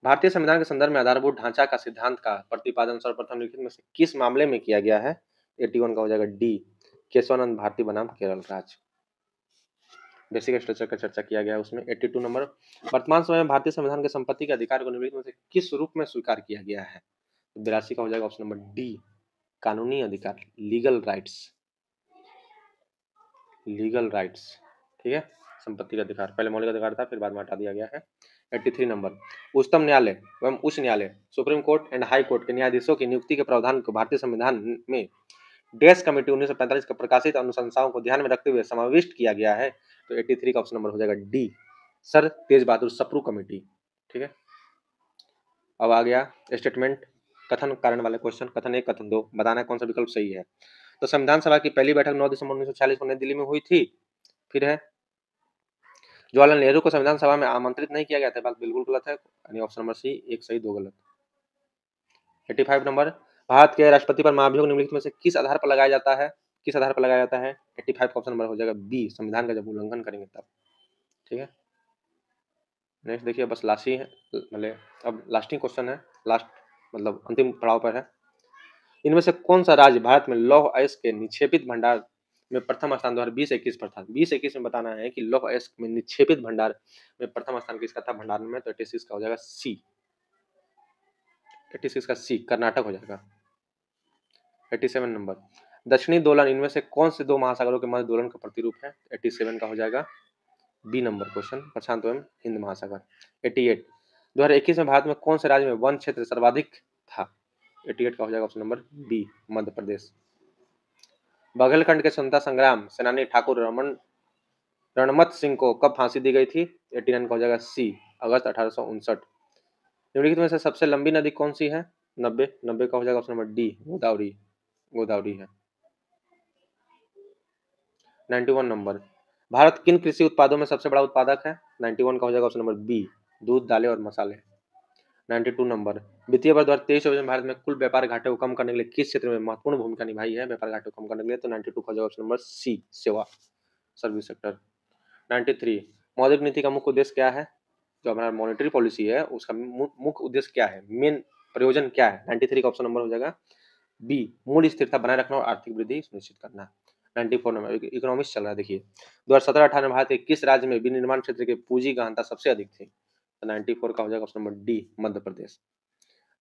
भारतीय संविधान के संदर्भ में आधारभूत ढांचा का सिद्धांत का प्रतिपादन सर्वप्रथम लिखित में से किस मामले में किया गया है? 81 का हो जाएगा डी, केशवानंद भारती बनाम केरल राज्य। बेसिक स्ट्रक्चर का चर्चा किया गया उसमें। 82 नंबर, वर्तमान समय में भारतीय संविधान के संपत्ति के अधिकार को निम्नलिखित में से किस रूप में स्वीकार किया गया है? 82 का हो जाएगा ऑप्शन नंबर डी, कानूनी अधिकार, लीगल राइट्स, लीगल राइट्स। ठीक है, संपत्ति का अधिकार पहले मौलिक अधिकार था, फिर बाद में हटा दिया गया है। 83 नंबर, उच्चतम न्यायालय एवं उच्च न्यायालय, supreme court and high court के न्यायाधीशों की नियुक्ति के प्रावधान को भारतीय संविधान में डैश कमेटी 1945 का प्रकाशित अनुशंसाओं को ध्यान में रखते हुए समाविष्ट किया गया है? तो 83 का ऑप्शन नंबर हो जाएगा डी, सर तेज बहादुर सप्रू कमेटी। ठीक है, अब आ गया स्टेटमेंट कथन कारण वाले क्वेश्चन। कथन 1, कथन 2, बताना कौन सा विकल्प सही है। तो संविधान सभा की पहली बैठक 9 दिसंबर 1946 को नई दिल्ली में हुई थी। फिर है जवाहरलाल नेहरू को संविधान सभा में आमंत्रित नहीं किया गया था। बात बिल्कुल गलत है, यानी ऑप्शन नंबर सी, 1 सही 2 गलत। 85 नंबर, भारत के राष्ट्रपति पर महाभियोग निम्नलिखित में से किस आधार पर लगाया जाता है? किस आधार पर लगाया जाता है? 85 का ऑप्शन नंबर हो जाएगा बी, संविधान का जब उल्लंघन करेंगे तब। ठीक है, नेक्स्ट देखिए, बस लास्ट ही है, मतलब अब लास्टिंग क्वेश्चन है, लास्ट मतलब अंतिम पड़ाव पर है। इनमें से कौन सा राज्य भारत में लौह अयस्क के निक्षेपित भंडार में प्रथम स्थान 2020-21 पर था। 20-21 में बताना है कि लौह अयस्क में निक्षेपित भंडार में प्रथम स्थान किसका था भंडार में, तो 86 का हो जाएगा सी। 86 का सी कर्नाटक हो जाएगा। 87 नंबर, दक्षिणी दोलन इनमें से कौन से दो महासागरों के मध्य दोलन का प्रतिरूप है? 87 का हो जाएगा बी नंबर क्वेश्चन, प्रशांत एवं हिंद महासागर। 88, 2021 में भारत में कौन से राज्य में वन क्षेत्र सर्वाधिक था? 88 का हो जाएगा option number B, Madhya Pradesh. Baghelkhand के स्वतंत्रता संग्राम सेनानी ठाकुर रणमत सिंह को कब फांसी दी गई थी? 89 का हो जाएगा सी, अगस्त 1859। निम्नलिखित में से सबसे लंबी नदी कौन सी है? 90, 90 का हो जाएगा option number D, Godavari, Godavari है। 91 नंबर, भारत किन कृषि उत्पादों में सबसे बड़ा उत्पादक है? 91 का हो जाएगा ऑप्शन नंबर बी, दूध, दालें और मसाले। 92 नंबर, वित्तीय वर्ष 2023-24 में भारत में कुल व्यापार घाटे को कम करने के लिए किस क्षेत्र में महत्वपूर्ण भूमिका निभाई है व्यापार घाटे को कम करने के लिए? तो 92 का हो जाएगा ऑप्शन नंबर सी, सेवा, सर्विस सेक्टर। 93, मौद्रिक नीति का मुख्य उद्देश्य क्या है? जो हमारा मॉनेटरी पॉलिसी है उसका मुख्य उद्देश्य क्या है, मेन प्रयोजन क्या है? 93 का ऑप्शन नंबर हो जाएगा बी, मूल्य स्थिरता बनाए रखना और आर्थिक वृद्धि सुनिश्चित करना। 94 नंबर, इकोनॉमिक्स चल रहा है देखिए, 2017-18 में भारत के किस राज्य में विनिर्माण क्षेत्र की पूंजी गहनता सबसे अधिक थी? तो 94 का हो जाएगा option number D, Madhya Pradesh.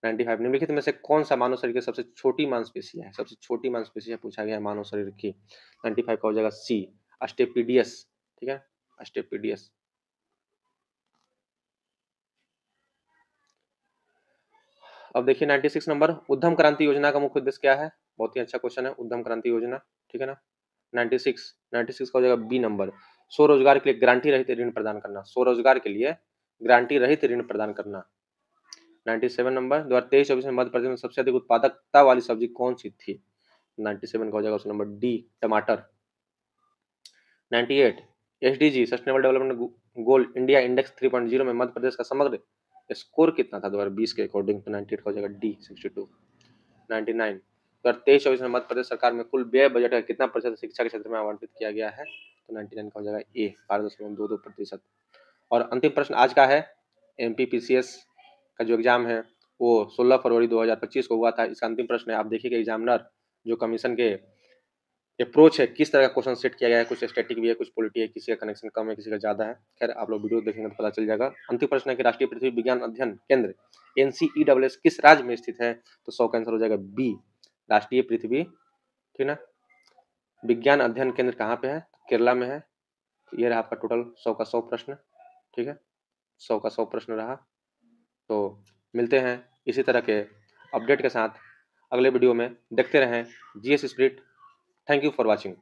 95, निम्नलिखित में से कौन सा मानव शरीर की सबसे छोटी मांसपेशी है? सबसे छोटी मांसपेशी पूछा गया है मानव शरीर की। 95 का हो जाएगा सी, अस्टेपिडियस, ठीक है, अस्टेपिडियस। अब देखिए 96 नंबर, उद्यम क्रांति योजना का मुख्य उद्देश्य क्या है? बहुत ही अच्छा क्वेश्चन है, उद्यम क्रांति योजना, ठीक है ना। 96 का हो जाएगा बी नंबर, स्वरोजगार के लिए गारंटी रहित ऋण प्रदान करना, स्वरोजगार के लिए गारंटी रहित ऋण प्रदान करना। 97 नंबर, 2023-24 में मध्य प्रदेश में सबसे अधिक उत्पादकता वाली सब्जी कौन सी थी? 97 का हो जाएगा ऑप्शन नंबर डी, टमाटर। 98, SDG sustainable development goal India index 3.0 में मध्य प्रदेश का समग्र स्कोर कितना था 2020 के अकॉर्डिंग? तो 98 का हो जाएगा डी, 62। 99, 2023-24 में मध्य प्रदेश सरकार में कुल व्यय बजट का कितना प्रतिशत शिक्षा के क्षेत्र में आवंटित किया गया है? तो 99 का हो जाएगा ए, 12.22%। और अंतिम प्रश्न आज का है, एमपीपीसीएस का जो एग्जाम है वो 16 फरवरी 2025 को हुआ था। इसका अंतिम प्रश्न है, आप देखिएगा एग्जामिनर जो कमीशन के अप्रोच है किस तरह का क्वेश्चन सेट किया गया है, कुछ स्टैटिक भी है, कुछ पॉलिटी है, किसी का कनेक्शन कम है, किसी का ज्यादा है। खैर आप लोग वीडियो देखेंगे तो पता चल जाएगा। अंतिम प्रश्न है कि राष्ट्रीय पृथ्वी विज्ञान अध्ययन केंद्र NCESS किस राज्य में स्थित है? तो 100 का आंसर हो जाएगा बी, राष्ट्रीय पृथ्वी, ठीक ना, विज्ञान अध्ययन केंद्र कहाँ पे है? केरला में है। ये रहा आपका टोटल 100 का 100 प्रश्न, ठीक है, 100 का 100 प्रश्न रहा। तो मिलते हैं इसी तरह के अपडेट के साथ अगले वीडियो में, देखते रहें GS spirit. Thank you for watching.